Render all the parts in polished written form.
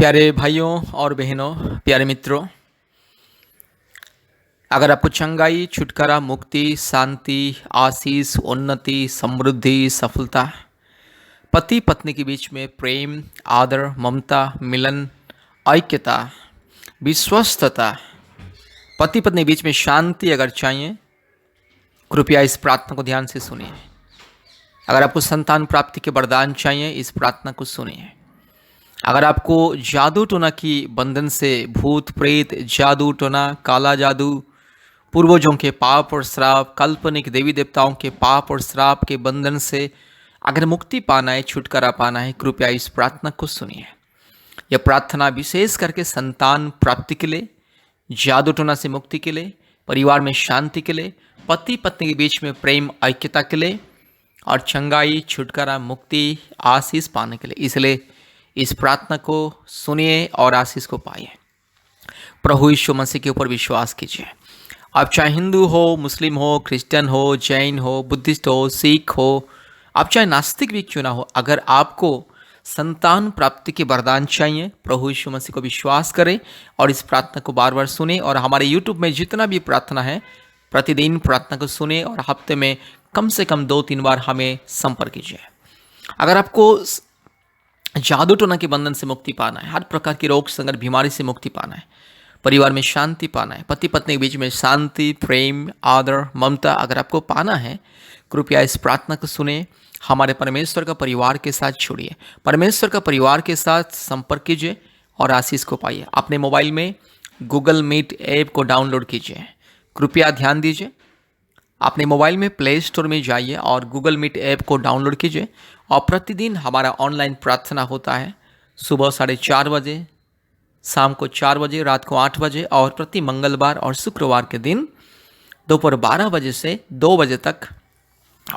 प्यारे भाइयों और बहनों, प्यारे मित्रों, अगर आपको चंगाई, छुटकारा, मुक्ति, शांति, आशीष, उन्नति, समृद्धि, सफलता, पति पत्नी के बीच में प्रेम, आदर, ममता, मिलन, ऐक्यता, विश्वस्तता, पति पत्नी के बीच में शांति अगर चाहिए, कृपया इस प्रार्थना को ध्यान से सुनिए। अगर आपको संतान प्राप्ति के वरदान चाहिए, इस प्रार्थना को सुनिए। अगर आपको जादू टोना की बंधन से, भूत प्रेत, जादू टोना, काला जादू, पूर्वजों के पाप और श्राप, काल्पनिक देवी देवताओं के पाप और श्राप के बंधन से अगर मुक्ति पाना है, छुटकारा पाना है, कृपया इस प्रार्थना को सुनिए। यह प्रार्थना विशेष करके संतान प्राप्ति के लिए, जादू टोना से मुक्ति के लिए, परिवार में शांति के लिए, पति पत्नी के बीच में प्रेम ऐक्यता के लिए और चंगाई, छुटकारा, मुक्ति, आशीष पाने के लिए। इसलिए इस प्रार्थना को सुनिए और आशीष को पाइए। प्रभु यीशु मसीह के ऊपर विश्वास कीजिए। आप चाहे हिंदू हो, मुस्लिम हो, क्रिश्चियन हो, जैन हो, बुद्धिस्ट हो, सिख हो, आप चाहे नास्तिक भी क्यों ना हो, अगर आपको संतान प्राप्ति के वरदान चाहिए, प्रभु यीशु मसीह को विश्वास करें और इस प्रार्थना को बार बार सुने। और हमारे यूट्यूब में जितना भी प्रार्थना है, प्रतिदिन प्रार्थना को सुने और हफ्ते में कम से कम 2-3 बार हमें संपर्क कीजिए। अगर आपको जादू टोना के बंधन से मुक्ति पाना है, हर प्रकार की रोग संकट बीमारी से मुक्ति पाना है, परिवार में शांति पाना है, पति पत्नी के बीच में शांति, प्रेम, आदर, ममता अगर आपको पाना है, कृपया इस प्रार्थना को सुने। हमारे परमेश्वर का परिवार के साथ जुड़िए, परमेश्वर का परिवार के साथ संपर्क कीजिए और आशीष को पाइए। अपने मोबाइल में गूगल मीट ऐप को डाउनलोड कीजिए। कृपया ध्यान दीजिए, अपने मोबाइल में प्ले स्टोर में जाइए और गूगल मीट ऐप को डाउनलोड कीजिए और प्रतिदिन हमारा ऑनलाइन प्रार्थना होता है। सुबह 4:30 बजे, शाम को 4 बजे, रात को 8 बजे और प्रति मंगलवार और शुक्रवार के दिन दोपहर 12 बजे से 2 बजे तक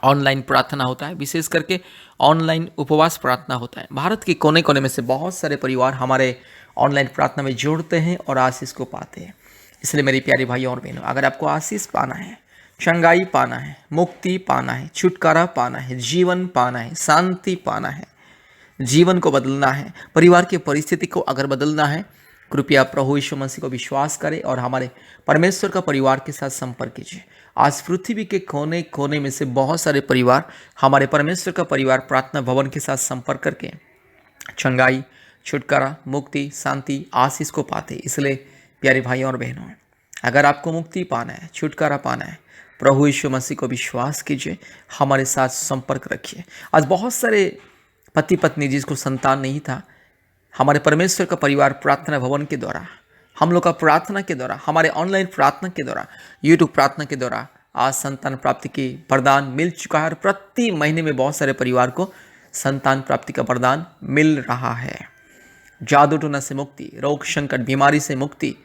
ऑनलाइन प्रार्थना होता है। विशेष करके ऑनलाइन उपवास प्रार्थना होता है। भारत के कोने कोने में से बहुत सारे परिवार हमारे ऑनलाइन प्रार्थना में जुड़ते हैं और आशीष को पाते हैं। इसलिए मेरी प्यारी भाइयों और बहनों, अगर आपको आशीष पाना है, चंगाई पाना है, मुक्ति पाना है, छुटकारा पाना है, जीवन पाना है, शांति पाना है, जीवन को बदलना है, परिवार की परिस्थिति को अगर बदलना है, कृपया प्रभु यीशु मसीह को विश्वास करें और हमारे परमेश्वर का परिवार के साथ संपर्क कीजिए। आज पृथ्वी के कोने कोने में से बहुत सारे परिवार हमारे परमेश्वर का परिवार प्रार्थना भवन के साथ संपर्क करके चंगाई, छुटकारा, मुक्ति, शांति, आशीष को पाते। इसलिए प्यारे भाइयों और बहनों, अगर आपको मुक्ति पाना है, छुटकारा पाना है, प्रभु यीशु मसीह को विश्वास कीजिए, हमारे साथ संपर्क रखिए। आज बहुत सारे पति पत्नी जिसको संतान नहीं था, हमारे परमेश्वर का परिवार प्रार्थना भवन के द्वारा, हम लोग का प्रार्थना के द्वारा, हमारे ऑनलाइन प्रार्थना के द्वारा, यूट्यूब प्रार्थना के द्वारा आज संतान प्राप्ति की वरदान मिल चुका है और प्रति महीने में बहुत सारे परिवार को संतान प्राप्ति का वरदान मिल रहा है। जादू टोना से मुक्ति, रोग संकट बीमारी से मुक्ति,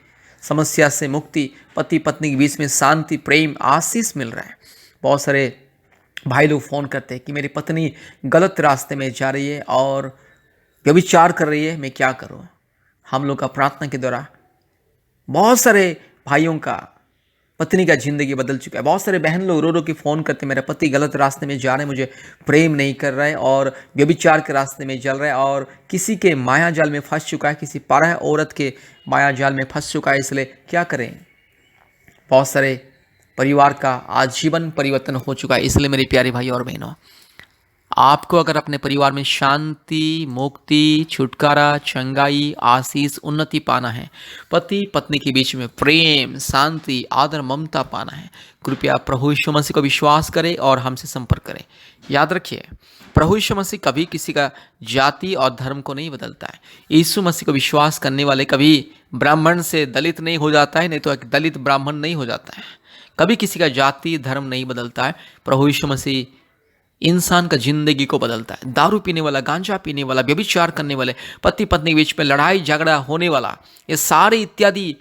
समस्या से मुक्ति, पति पत्नी के बीच में शांति, प्रेम, आशीष मिल रहा है। बहुत सारे भाई लोग फ़ोन करते हैं कि मेरी पत्नी गलत रास्ते में जा रही है और व्यभिचार कर रही है, मैं क्या करूं। हम लोग का प्रार्थना के द्वारा बहुत सारे भाइयों का पत्नी का जिंदगी बदल चुका है। बहुत सारे बहन लोग रो रो के फ़ोन करते, मेरा पति गलत रास्ते में जा रहे हैं, मुझे प्रेम नहीं कर रहा है और व्यभिचार के रास्ते में चल रहा है और किसी के माया जाल में फंस चुका है, किसी पराया औरत के माया जाल में फंस चुका है। इसलिए क्या करें। बहुत सारे परिवार का आजीवन परिवर्तन हो चुका है। इसलिए मेरे प्यारे भाई और बहनों, आपको अगर अपने परिवार में शांति, मुक्ति, छुटकारा, चंगाई, आशीष, उन्नति पाना है, पति पत्नी के बीच में प्रेम, शांति, आदर, ममता पाना है, कृपया प्रभु यीशु मसीह को विश्वास करें और हमसे संपर्क करें। याद रखिए, प्रभु यीशु मसीह कभी किसी का जाति और धर्म को नहीं बदलता है। यीशु मसीह को विश्वास करने वाले कभी ब्राह्मण से दलित नहीं हो जाता है, नहीं तो एक दलित ब्राह्मण नहीं हो जाता है। कभी किसी का जाति धर्म नहीं बदलता है। प्रभु यीशु मसीह इंसान का जिंदगी को बदलता है। दारू पीने वाला, गांजा पीने वाला, व्यभिचार करने वाले, पति पत्नी के बीच में लड़ाई झगड़ा होने वाला, ये सारे इत्यादि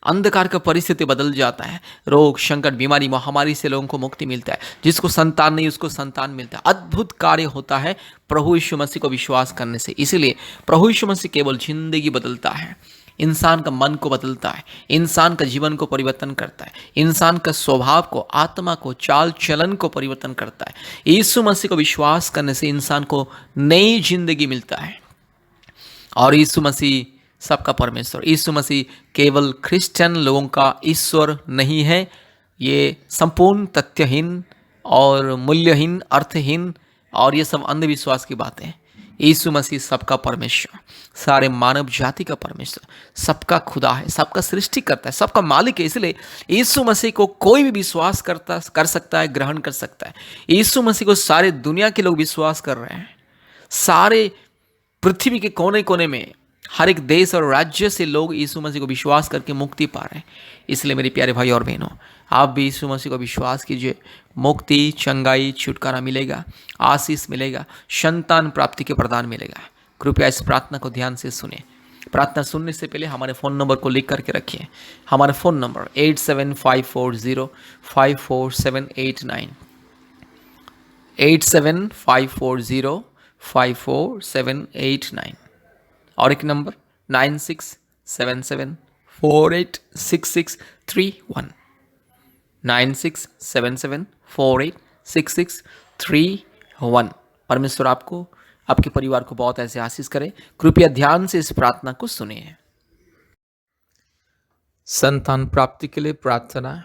अंधकार का परिस्थिति बदल जाता है। रोग संकट बीमारी महामारी से लोगों को मुक्ति मिलता है। जिसको संतान नहीं उसको संतान मिलता है। अद्भुत कार्य होता है प्रभु यीशु मसीह को विश्वास करने से। इसीलिए प्रभु यीशु मसीह केवल जिंदगी बदलता है, इंसान का मन को बदलता है, इंसान का जीवन को परिवर्तन करता है, इंसान का स्वभाव को, आत्मा को, चाल चलन को परिवर्तन करता है। यीशु मसीह को विश्वास करने से इंसान को नई जिंदगी मिलता है और यीशु मसीह सबका परमेश्वर। यीशु मसीह केवल क्रिश्चियन लोगों का ईश्वर नहीं है, ये संपूर्ण तथ्यहीन और मूल्यहीन, अर्थहीन और ये सब अंधविश्वास की बातें हैं। यीशु मसीह सबका परमेश्वर, सारे मानव जाति का परमेश्वर, सबका खुदा है, सबका सृष्टि करता है, सबका मालिक है। इसलिए यीशु मसीह को कोई भी विश्वास कर सकता है, ग्रहण कर सकता है। यीशु मसीह को सारे दुनिया के लोग विश्वास कर रहे हैं। सारे पृथ्वी के कोने कोने में हर एक देश और राज्य से लोग यीशु मसीह को विश्वास करके मुक्ति पा रहे हैं। इसलिए मेरे प्यारे भाई और बहनों, आप भी यीशु मसीह को विश्वास कीजिए। मुक्ति, चंगाई, छुटकारा मिलेगा, आशीष मिलेगा, संतान प्राप्ति के प्रदान मिलेगा। कृपया इस प्रार्थना को ध्यान से सुने। प्रार्थना सुनने से पहले हमारे फ़ोन नंबर को लिख करके रखिए। हमारा फ़ोन नंबर 8754054789, 8754054789 और एक नंबर 9677486631, 9677486631। परमेश्वर आपको, आपके परिवार को बहुत ऐसे आशीष करे। कृपया ध्यान से इस प्रार्थना को सुनिए। संतान प्राप्ति के लिए प्रार्थना,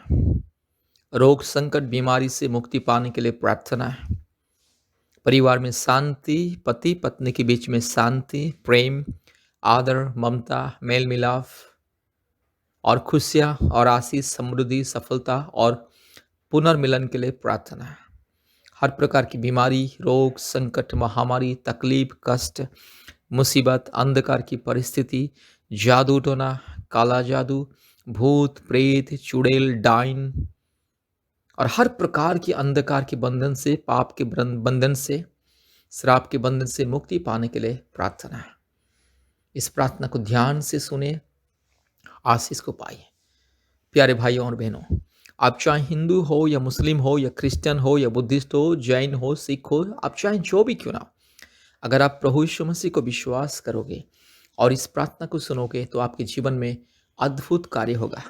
रोग संकट बीमारी से मुक्ति पाने के लिए प्रार्थना, परिवार में शांति, पति पत्नी के बीच में शांति, प्रेम, आदर, ममता, मेल मिलाप और खुशियाँ और आशीष, समृद्धि, सफलता और पुनर्मिलन के लिए प्रार्थना। हर प्रकार की बीमारी, रोग, संकट, महामारी, तकलीफ, कष्ट, मुसीबत, अंधकार की परिस्थिति, जादू टोना, काला जादू, भूत, प्रेत, चुड़ैल, डाइन और हर प्रकार की अंधकार के बंधन से, पाप के बंधन से, श्राप के बंधन से मुक्ति पाने के लिए प्रार्थना। इस प्रार्थना को ध्यान से सुने, आशीष को पाइए। प्यारे भाइयों और बहनों, आप चाहे हिंदू हो या मुस्लिम हो या क्रिश्चियन हो या बुद्धिस्ट हो, जैन हो, सिख हो, आप चाहे जो भी क्यों ना, अगर आप प्रभु यीशु मसीह को विश्वास करोगे और इस प्रार्थना को सुनोगे तो आपके जीवन में अद्भुत कार्य होगा।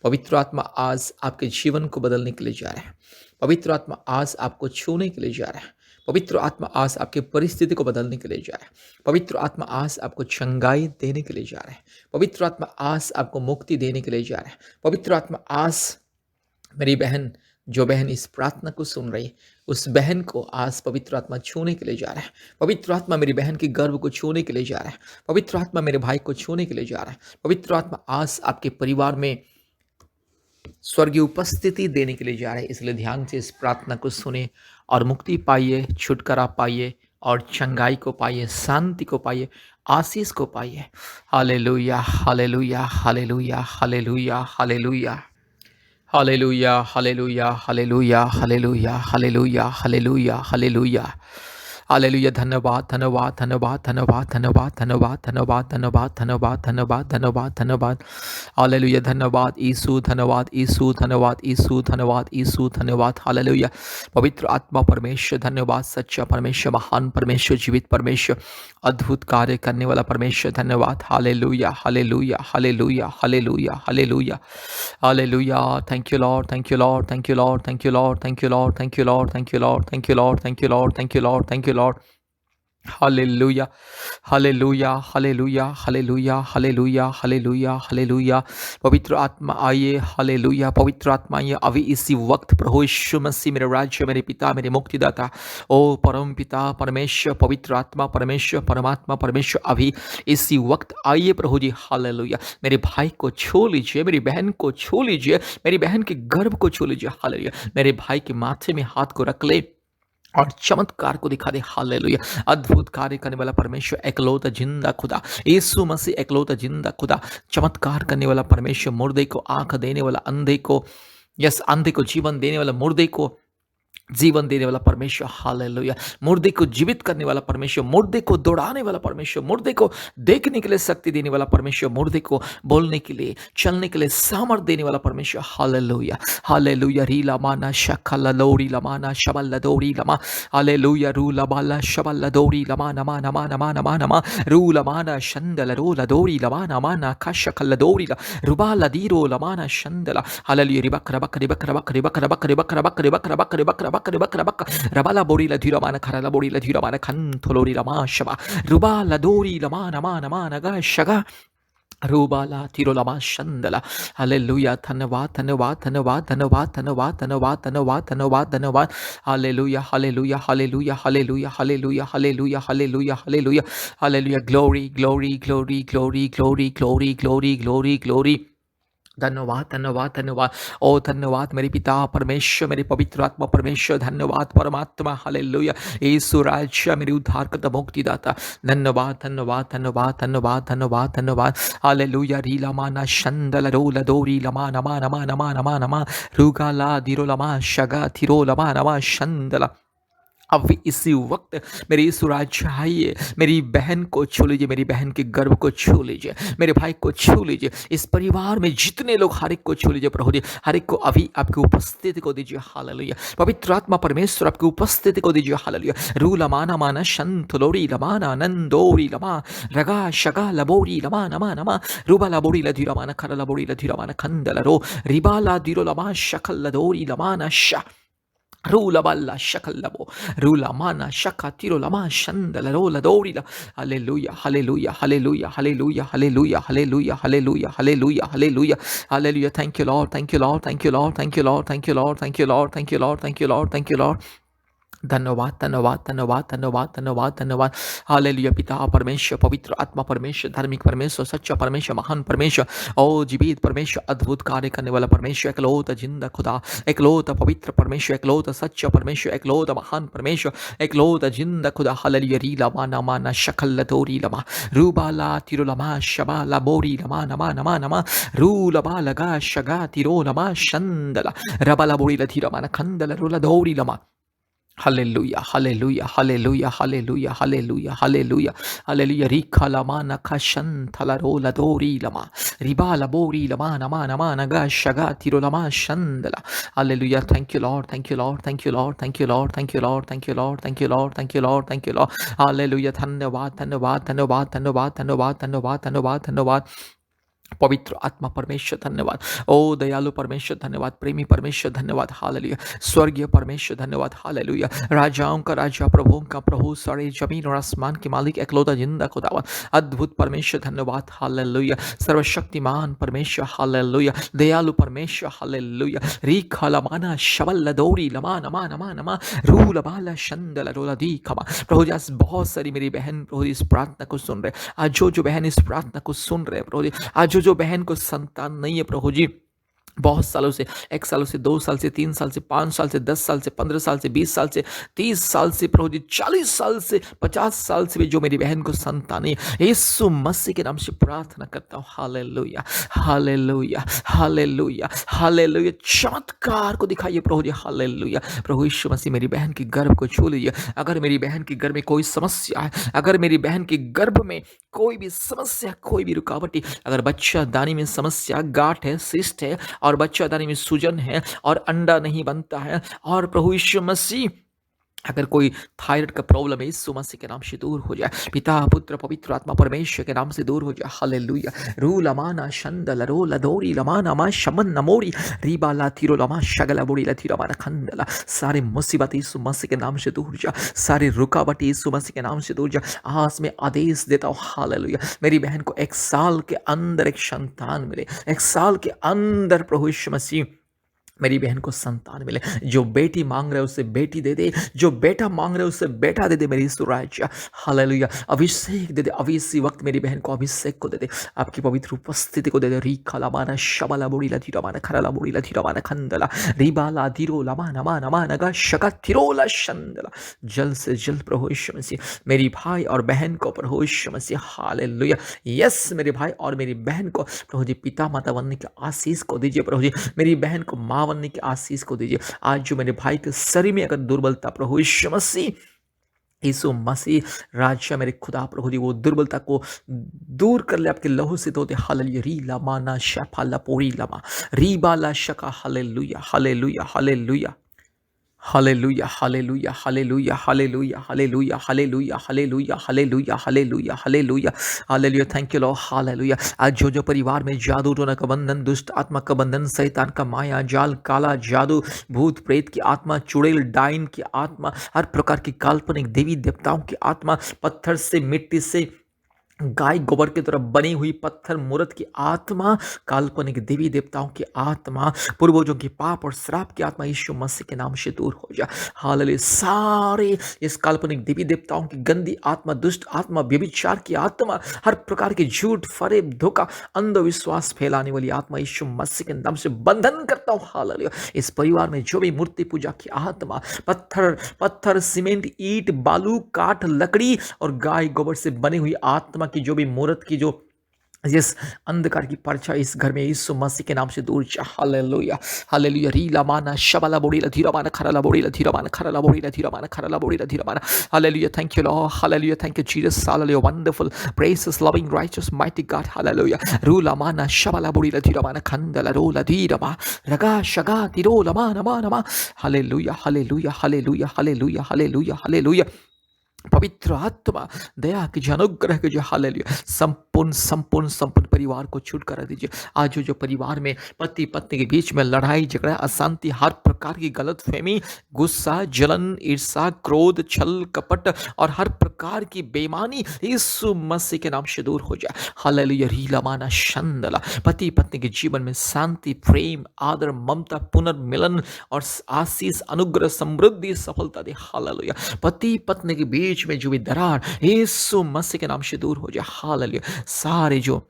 पवित्र आत्मा आज आपके जीवन को बदलने के लिए जा रहा है। पवित्र आत्मा आज आपको छूने के लिए जा रहा है। पवित्र आत्मा आज आपके परिस्थिति को बदलने के लिए जा रहा है। पवित्र आत्मा आज आपको चंगाई देने के लिए जा रहा है। पवित्र आत्मा आज आपको मुक्ति देने के लिए जा रहा है। पवित्र आत्मा आज, मेरी बहन, जो बहन इस प्रार्थना को सुन रही, उस बहन को आज पवित्र आत्मा छूने के लिए जा रहा है। पवित्र आत्मा मेरी बहन के गर्भ को छूने के लिए जा रहा है। पवित्र आत्मा मेरे भाई को छूने के लिए जा रहा है। पवित्र आत्मा आज आपके परिवार में स्वर्गीय उपस्थिति देने के लिए जा रहे हैं। इसलिए ध्यान से इस प्रार्थना को सुने और मुक्ति पाइए, छुटकारा पाइए और चंगाई को पाइए, शांति को पाइए, आशीष को पाइए। Hallelujah, hallelujah, hallelujah, hallelujah, hallelujah, hallelujah, hallelujah, hallelujah, hallelujah, hallelujah, hallelujah, hallelujah, hallelujah. धन्यवाद, धन्यवाद, धन्यवाद, धन्यवाद, धन्यवाद, धन्यवाद, धन्यवाद, धन्यवाद, धन्यवाद, धन्यवाद, धन्यवाद, धन्यवाद। हालेलुया, धन्यवाद यीशु, धन्यवाद यीशु, धन्यवाद यीशु, धन्यवाद यीशु, धन्यवाद। हालेलुया। पवित्र आत्मा परमेश्वर, धन्यवाद। सच्चा परमेश्वर, महान परमेश्वर, जीवित परमेश्वर, अद्भुत कार्य करने वाला परमेश्वर, धन्यवाद। Hallelujah, hallelujah, hallelujah, hallelujah, hallelujah, hallelujah. Thank you Lord, thank you Lord, thank you Lord, thank you Lord, thank you Lord, thank you Lord, thank you Lord, thank you Lord, thank you Lord, thank you Lord, thank you Lord. Hallelujah, hallelujah, hallelujah, hallelujah, hallelujah, hallelujah, hallelujah. पवित्र आत्मा आइए, hallelujah. पवित्र आत्मा आइए अभी इसी वक्त। प्रभु यीशु मसीह, मेरे राज्य, मेरे पिता, मेरे मुक्तिदाता, ओ परम पिता परमेश्वर, पवित्र आत्मा परमेश्वर, परमात्मा परमेश्वर, अभी इसी वक्त आइए प्रभु जी। हालेलुया। मेरे भाई को छू लीजिए, मेरी बहन को छू लीजिए, मेरी बहन के गर्भ को छू लीजिए। हालेलुया। मेरे भाई के माथे में हाथ को रख ले और चमत्कार को दिखा दे। हालेलुया। अद्भुत कार्य करने वाला परमेश्वर, एकलौता जिंदा खुदा, यीशु मसीह एकलौता जिंदा खुदा, चमत्कार करने वाला परमेश्वर, मुर्दे को आंख देने वाला, अंधे को, यस, अंधे को जीवन देने वाला, मुर्दे को जीवन देने वाला परमेश्वर। हालेलुया। मुर्दे को जीवित करने वाला परमेश्वर, मुर्दे को दौड़ाने वाला परमेश्वर, मुर्दे को देखने के लिए शक्ति देने वाला परमेश्वर, मुर्दे को बोलने के लिए, चलने के लिए सामर्थ देने वाला परमेश्वर। Hallelujah, hallelujah. री लमाना शखला लोरी लमाना शबल दौरी लमा, हालेलुया। रू लबाला शबल दौरी लमा नमा नमा नमा नमा नमा, रू लमाना शंदल रो लदौरी लमा नमा ना खशखल दौरी ला, रुबा लदीरो लमाना शंदला। हालेलुया। रिबक रबक रिबक रबक रिबक रबक रिबक रबक रिबक रबक रिबक रबक रबक रबक रबाला बोरी लधीरा मान खराला बोरी लधीरा मान खन थोलोरी लमा शबा, रुबा लदोरी लमा नमा नमा नगा शगा, रूबाला तिरोलामा शंदला हालेलुया धन्यवाद धन्यवाद धन्यवाद धन्यवाद धन्यवाद धन्यवाद धन्यवाद धन्यवाद धन्यवाद hallelujah hallelujah hallelujah hallelujah hallelujah hallelujah hallelujah hallelujah hallelujah glory glory glory glory glory glory glory glory glory धन्यवाद धन्यवाद धन्यवाद ओ धन्यवाद मेरे पिता परमेश्वर मेरे पवित्र आत्मा परमेश्वर धन्यवाद परमात्मा हालेलुया यीशु राजा मेरे उद्धारकर्ता मुक्तिदाता धन्यवाद धन्यवाद धन्यवाद धन्यवाद धन्यवाद धन्यवाद हालेलुया रीला माना शंदल रोला दोरी लमा नमा नमा नमा नमा नमा रुगाला दिरो लमा शगा थिरो लमा नमा शंदला अब भी इसी वक्त मेरे यीशु राजा आइए मेरी बहन को छू लीजिए मेरी बहन के गर्भ को छू लीजिए मेरे भाई को छू लीजिए इस परिवार में जितने लोग हर एक को छू लीजिए प्रभु जी हर एक को अभी आपकी उपस्थिति को दीजिए हालेलुया पवित्र आत्मा परमेश्वर आपकी उपस्थिति को दीजिए हालेलुया रूला माना माना शंत लोरी लमाना नंदोरी लमा रगा शगा लबोरी लमा नमा नमा रूबा लबोरी लधीरा माना खरा लबोरी लधीरा माना खंदल रो रिबा ला दिरो लमा शकल लदोरी लमाना शा Rula balla shakallabo, rula mana shakatiro lama shandala rola dorila. Hallelujah, hallelujah, hallelujah, hallelujah, hallelujah, hallelujah, hallelujah, hallelujah, hallelujah, hallelujah. Thank you, Lord, thank you, Lord, thank you, Lord, thank you, Lord, thank you, Lord, thank you, Lord, thank you, Lord, thank you, Lord, thank you, Lord. धन्यवाद धन्यवाद धन्यवाद धन्यवाद धन्यवाद धन्यवाद hallelujah पिता परमेश्वर पवित्र आत्मा परमेश्वर धार्मिक परमेश्वर सच्चा परमेश्वर महान परमेश्वर ओ जीवित परमेश्वर अद्भुत कार्य करने वाला परमेश्वर एकलौता जिंदा खुदा एकलौता पवित्र परमेश्वर एकलौता सच्चा परमेश्वर एकलौता महान परमेश्वर एकलौता जिंदा खुदा हालेलुया रीला माना माना शकल तोरी लमा रूबाला तिरो लमा शबा बोरी लमा नमा नमा नमा रूलबा लगा शगा तिरो लमा शंदला रबला बोरी लथी रमा खंदला रूला दौरी लमा Hallelujah, hallelujah, hallelujah, hallelujah, hallelujah, hallelujah, hallelujah. Rika lama nakashan talaro ladori lama. Riba labori lama nama nama naga shaga tiro lama shandala. Hallelujah. Thank you, Lord. Thank you, Lord. Thank you, Lord. Thank you, Lord. Thank you, Lord. Thank you, Lord. Thank you, Lord. Thank you, Lord. Thank you, Lord. Hallelujah. धन्यवाद धन्यवाद धन्यवाद धन्यवाद धन्यवाद धन्यवाद धन्यवाद धन्यवाद पवित्र आत्मा परमेश्वर धन्यवाद ओ दयालु परमेश्वर धन्यवाद प्रेमी परमेश्वर धन्यवाद हालेलुया स्वर्गीय परमेश्वर धन्यवाद हालेलुया राजाओं का राजा प्रभुओं का प्रभु सारे जमीन और आसमान के मालिक एकलौता जिंदा खुदावन अद्भुत परमेश्वर धन्यवाद हालेलुया सर्वशक्तिमान परमेश्वर हालेलुया दयालु परमेश्वर हालेलुया री खालामाना शबल लदौरी लमा नमा नमा नमा रू लबाला शंदल रोला दी खमा प्रभु जी आज बहुत सारी मेरी बहन प्रभु जी इस प्रार्थना को सुन रहे आज जो बहन इस प्रार्थना को सुन रहे प्रभु जी आज जो बहन को संतान नहीं है प्रभु जी बहुत सालों से 1 सालों से 2 साल से 3 साल से 5 साल से 10 साल से 15 साल से 20 साल से 30 साल से प्रभु जी 40 साल से 50 साल से भी जो मेरी बहन को संतान है यीशु मसीह के नाम से प्रार्थना करता हूँ हालेलुया हालेलुया हालेलुया हालेलुया चमत्कार को दिखाइए प्रभु जी हालेलुया प्रभु यीशु मसीह मेरी बहन की गर्भ को छू लीजिए अगर मेरी बहन की गर्भ में कोई समस्या है अगर मेरी बहन की गर्भ में कोई भी समस्या कोई भी रुकावटी अगर बच्चा दानी में समस्या गांठ है सिस्ट है और बच्चादानी में सूजन है और अंडा नहीं बनता है और प्रभु यीशु मसीह अगर कोई थायराइड का प्रॉब्लम है यीशु मसीह के नाम से दूर हो जाए पिता पुत्र पवित्र आत्मा परमेश्वर के नाम से दूर हो जाए हालेलुया रू लमाना शंदल रो लदोरी लमाना मा शमन नमोरी रीबा लाथिरो लमा शगला बोड़ी लथीरा माना खंदला सारे मुसीबत यीशु मसीह के नाम से दूर जा सारी रुकावट यीशु मसीह के नाम से दूर जा आज मैं आदेश देता हूँ हालेलुया मेरी बहन को 1 साल के अंदर एक संतान मिले 1 साल के अंदर प्रभु यीशु मसीह मेरी बहन को संतान मिले जो बेटी मांग रहे उसे बेटी दे दे जो बेटा मांग रहे उसे बेटा दे दे मेरी सुराजा हालेलुया अभिषेक दे दे अभी इसी वक्त मेरी बहन को अभिषेक को दे दे आपकी पवित्र उपस्थिति को दे दे री खलामाना शबला बुड़ी लथी रमाना खरला बुड़ी लथी रमाना खंदला रिबाला धीरो लमा नमा नमा नगा शका थिरोला शंदला जल्द से जल्द प्रभु यीशु मसीह मेरी भाई और बहन को प्रभु यीशु मसीह हालेलुया यस मेरे भाई और मेरी बहन को प्रभु जी पिता माता बनने की आशीष को दीजिए प्रभु जी मेरी बहन को माँ बनने की आशीष को दीजिए आज जो मेरे भाई के शरीर में अगर दुर्बलता प्रभु यीशु मसीह राजा मेरे खुदा प्रभु जी वो दुर्बलता को दूर कर ले आपके लहू से धोते हालेलुया री लामा ना शफा लपोरी लमा रीबा ला शका hallelujah hallelujah hallelujah hallelujah hallelujah hallelujah hallelujah hallelujah hallelujah hallelujah hallelujah hallelujah hallelujah hallelujah thank you Lord hallelujah आज जो परिवार में जादू टोना का बंधन दुष्ट आत्मा का बंधन शैतान का माया जाल काला जादू भूत प्रेत की आत्मा चुड़ैल डाइन की आत्मा हर प्रकार की काल्पनिक देवी देवताओं की आत्मा पत्थर से मिट्टी से गाय गोबर की तरह बनी हुई पत्थर मूर्त की आत्मा, काल्पनिक देवी देवताओं की आत्मा, पूर्वजों की पाप और श्राप की आत्मा यीशु मसीह के नाम से दूर हो जा। हालेलुया। सारे इस काल्पनिक देवी देवताओं की गंदी आत्मा, दुष्ट आत्मा, व्यभिचार की आत्मा, हर प्रकार की झूठ, फरेब, धोखा, अंधविश्वास फैलाने वाली आत्मा यीशु मसीह के नाम से बंधन करता हूँ। हालेलुया। इस परिवार में जो भी मूर्ति पूजा की आत्मा, पत्थर पत्थर, सीमेंट, ईंट, बालू, काठ, लकड़ी और गाय गोबर से बनी हुई आत्मा की जो भी मूर्त की जो जिस अंधकार की परछाई इस घर में यीशु मसीह के नाम से दूर जा। हालेलुया। हालेलुया। रीला माना शबला बोड़ी धीरा माना खरला बोड़ी धीरा माना खरला बोड़ी धीरा माना खरला बोड़ी धीरा माना। Hallelujah. Thank you Lord. Hallelujah. Thank you Jesus. Hallelujah. Wonderful, precious, loving, righteous, mighty God. Hallelujah. रूला माना शबला बोड़ी धीरा माना खंदला रोला धीरा मा रगा शगा तिरोला माना माना मा। Hallelujah. Hallelujah. Hallelujah. Hallelujah. Hallelujah. Hallelujah. पवित्र आत्मा, दया कीजिए, अनुग्रह कीजिए। हालेलुया। संपूर्ण संपूर्ण संपूर्ण परिवार को छुटकारा दीजिए। आज जो परिवार में पति पत्नी के बीच में लड़ाई झगड़ा, अशांति, हर प्रकार की गलत फहमी, गुस्सा, जलन, ईर्षा, क्रोध, छल, कपट और हर प्रकार की बेईमानी यीशु मसीह के नाम से दूर हो जाए। हालेलुया। रीला माना शंदला। पति पत्नी के जीवन में शांति, प्रेम, आदर, ममता, पुनर्मिलन और आशीष, अनुग्रह, समृद्धि, सफलता दे। हालेलुया। पति पत्नी के बीच में जो भी दरार यीशु मसीह के नाम से दूर हो जाए। हालेलुया। सारे जो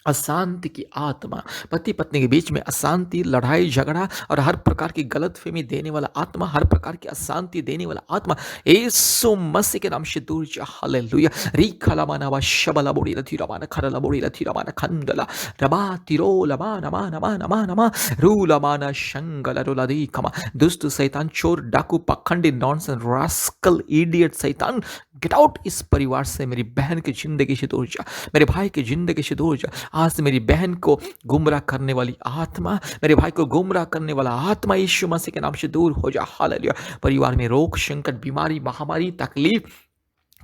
अशांति की आत्मा, पति पत्नी के बीच में अशांति, लड़ाई झगड़ा और हर प्रकार की गलतफहमी देने वाला आत्मा, हर प्रकार की अशांति देने वाला आत्मा यीशु मसीह के नाम से दूर जा। हालेलुया। री खला माना वा शबला बोड़ी रथी रमाना खरला बोड़ी रथी रमाना खंडला रबा तिरो लमा नमा नमा नमा नमा रू लमाना शंगला रोला दी खमा। दुष्ट शैतान, चोर, डाकू, पाखंडी, नॉनसेंस, रास्कल, इडियट शैतान, गेट आउट इस परिवार से। मेरी बहन की जिंदगी से दूर जा, मेरे भाई की जिंदगी से दूर जा। आज से मेरी बहन को गुमराह करने वाली आत्मा, मेरे भाई को गुमराह करने वाला आत्मा यीशु मसीह के नाम से दूर हो जा। हालेलुया। परिवार में रोग, संकट, बीमारी, महामारी, तकलीफ,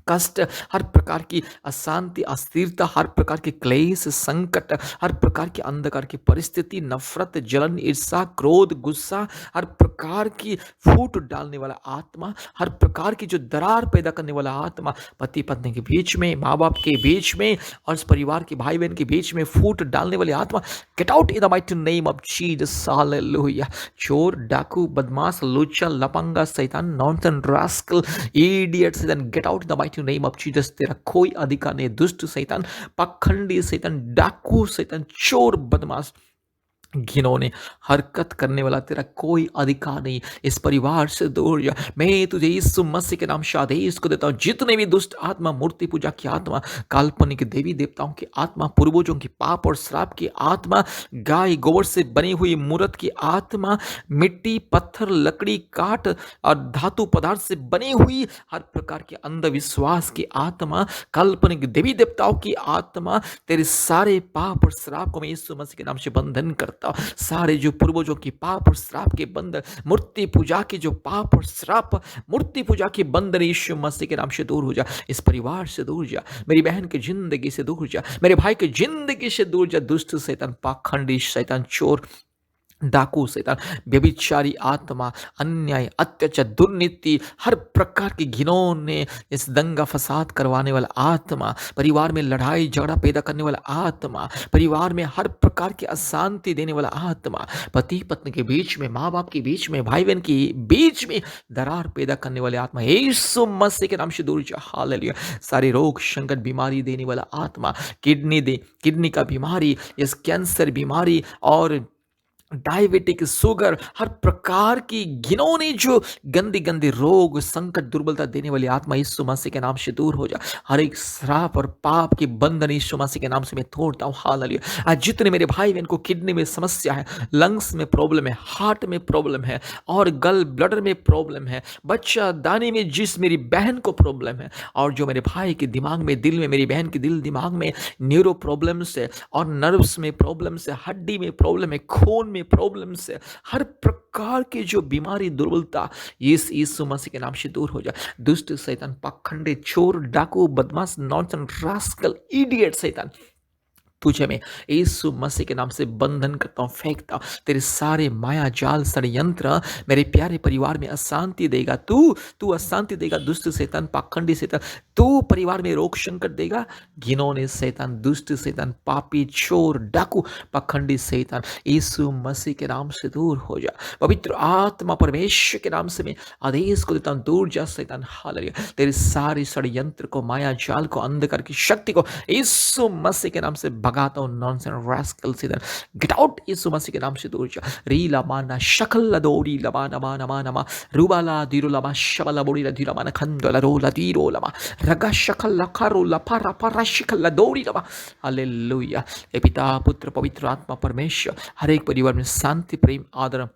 कष्ट, हर प्रकार की अशांति, अस्थिरता, हर प्रकार के क्लेश, संकट, हर प्रकार की अंधकार की परिस्थिति, नफरत, जलन, ईर्षा, क्रोध, गुस्सा, हर प्रकार की फूट डालने वाला आत्मा, हर प्रकार की जो दरार पैदा करने वाला आत्मा, पति पत्नी के बीच में, माँ बाप के बीच में और इस परिवार के भाई बहन के बीच में फूट डालने वाली आत्मा, get out in the mighty name of Jesus. Hallelujah. चोर, डाकू, बदमाश, लुच्चा, लपंगा, शैतान, नॉनसेंस, रास्कल, इडियट शैतान, get out in the mighty name of Jesus. तेरा कोई अधिकार नहीं। दुष्ट शैतान, पाखंडी शैतान, डाकू शैतान, चोर, बदमाश, घिनौने हरकत करने वाला तेरा कोई अधिकार नहीं। इस परिवार से दूर जा। मैं तुझे यीशु मसीह के नाम से आदेश को देता हूँ। जितने भी दुष्ट आत्मा, मूर्ति पूजा की आत्मा, काल्पनिक देवी देवताओं की आत्मा, पूर्वजों की पाप और श्राप की आत्मा, गाय गोबर से बनी हुई मूर्त की आत्मा, मिट्टी, पत्थर, लकड़ी, काठ और धातु पदार्थ से बनी हुई हर प्रकार के अंधविश्वास की आत्मा, काल्पनिक देवी देवताओं की आत्मा, तेरे सारे पाप और श्राप को मैं यीशु मसीह के नाम से बंधन करता। सारे जो पूर्वजों की पाप और श्राप के बंधन, मूर्ति पूजा के जो पाप और श्राप, मूर्ति पूजा के बंधन यीशु मसीह के नाम से दूर हो जा। इस परिवार से दूर जा, मेरी बहन की जिंदगी से दूर जा, मेरे भाई की जिंदगी से दूर जा। दुष्ट शैतान, पाखंडी शैतान, चोर, डाकू शैतान, व्यभिचारी आत्मा, अन्याय, अत्याचार, दुर्नीति, हर प्रकार की घिनौने, इस दंगा फसाद करवाने वाला आत्मा, परिवार में लड़ाई झगड़ा पैदा करने वाला आत्मा, परिवार में हर प्रकार की अशांति देने वाला आत्मा, पति पत्नी के बीच में, माँ बाप के बीच में, भाई बहन के बीच में दरार पैदा करने वाले आत्मा यीशु मसीह के नाम से दूर जा। हालेलुया। सारे रोग, संकट, बीमारी देने वाला आत्मा, किडनी का बीमारी, इस कैंसर बीमारी और डायबिटिक, शुगर, हर प्रकार की घिनौनी जो गंदी गंदी रोग, संकट, दुर्बलता देने वाली आत्मा यीशु मसीह के नाम से दूर हो जा। हर एक श्राप और पाप के बंधन यीशु मसीह के नाम से मैं तोड़ता हूँ। हालेलुया। आज जितने मेरे भाई बहन को किडनी में समस्या है, लंग्स में प्रॉब्लम है, हार्ट में प्रॉब्लम है और गल ब्लडर में प्रॉब्लम है, बच्चा दाने में जिस मेरी बहन को प्रॉब्लम है और जो मेरे भाई के दिमाग में, दिल में, मेरी बहन के दिल दिमाग में न्यूरो प्रॉब्लम्स है और नर्व्स में प्रॉब्लम्स है, हड्डी में प्रॉब्लम है, खून में प्रॉब्लम से, हर प्रकार की जो बीमारी, दुर्बलता यीशु मसीह के नाम से दूर हो जाए। दुष्ट शैतान, पाखंडी, चोर, डाकू, बदमाश, नॉनसेंस, रास्कल, इडियट शैतान, तुझे मैं यीशु मसीह के नाम से बंधन करता हूँ, फेंकता हूँ। तेरे सारे माया जाल षड्यंत्र मेरे प्यारे परिवार में अशांति देगा। तू अशांति देगा, दुष्ट शैतान, पाखंडी शैतान। तू परिवार में रोग संकट देगा, घिनौने शैतान, दुष्ट शैतान, पापी, चोर, डाकू, पाखंडी शैतान, यीशु मसीह के नाम से दूर हो जा। पवित्र आत्मा परमेश्वर के नाम से मैं आदेश को देता हूँ, दूर जा शैतान। हालेलुया। तेरे सारे षड्यंत्र को, माया जाल को, अंधकार की शक्ति को यीशु मसीह के नाम से भगाता हूँ। नॉनसेंस रास्कल सीधर गेट आउट, यीशु मसीह के नाम से दूर जा। रीला माना शकल लदोरी लमा नमा नमा नमा रूबाला दीरो लमा शबला बोरी ला धीरा माना खंडला रोला दीरो लमा रगा शकल लखारो लफारा पारा शिकल लदोरी लमा। हालेलुया। हे पिता, पुत्र, पवित्र आत्मा परमेश्वर हर एक परिवार में शांति, प्रेम, आदर,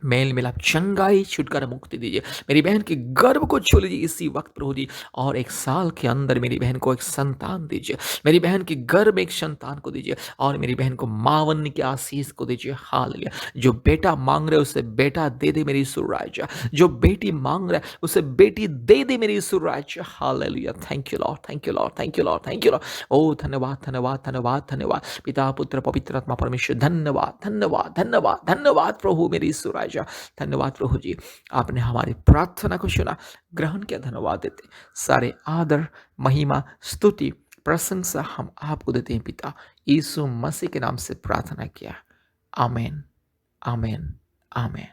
मेल मिलाप, चंगाई, छुटकारा, मुक्ति दीजिए। मेरी बहन के गर्भ को छू लीजिए इसी वक्त प्रभु जी, और 1 साल के अंदर मेरी बहन को एक संतान दीजिए। मेरी बहन के गर्भ में एक संतान को दीजिए, और मेरी बहन को मावन्य के आशीष को दीजिए। हालेलुया। जो बेटा मांग रहे उसे बेटा दे दे मेरी यीशु राजा। जो बेटी मांग रहा है उसे बेटी दे दे मेरी यीशु राजा। Hallelujah. Thank you Lord, thank you Lord, thank you Lord, thank you Lord. ओ धन्यवाद, धन्यवाद, धन्यवाद, धन्यवाद पिता, पुत्र, पवित्र आत्मा परमेश्वर। धन्यवाद, धन्यवाद, धन्यवाद, धन्यवाद प्रभु मेरी यीशु राजा। धन्यवाद प्रभु जी, आपने हमारी प्रार्थना को सुना, ग्रहण किया। धन्यवाद देते, सारे आदर, महिमा, स्तुति, प्रशंसा हम आपको देते हैं पिता, यीशु मसीह के नाम से प्रार्थना किया। आमीन, आमीन, आमीन।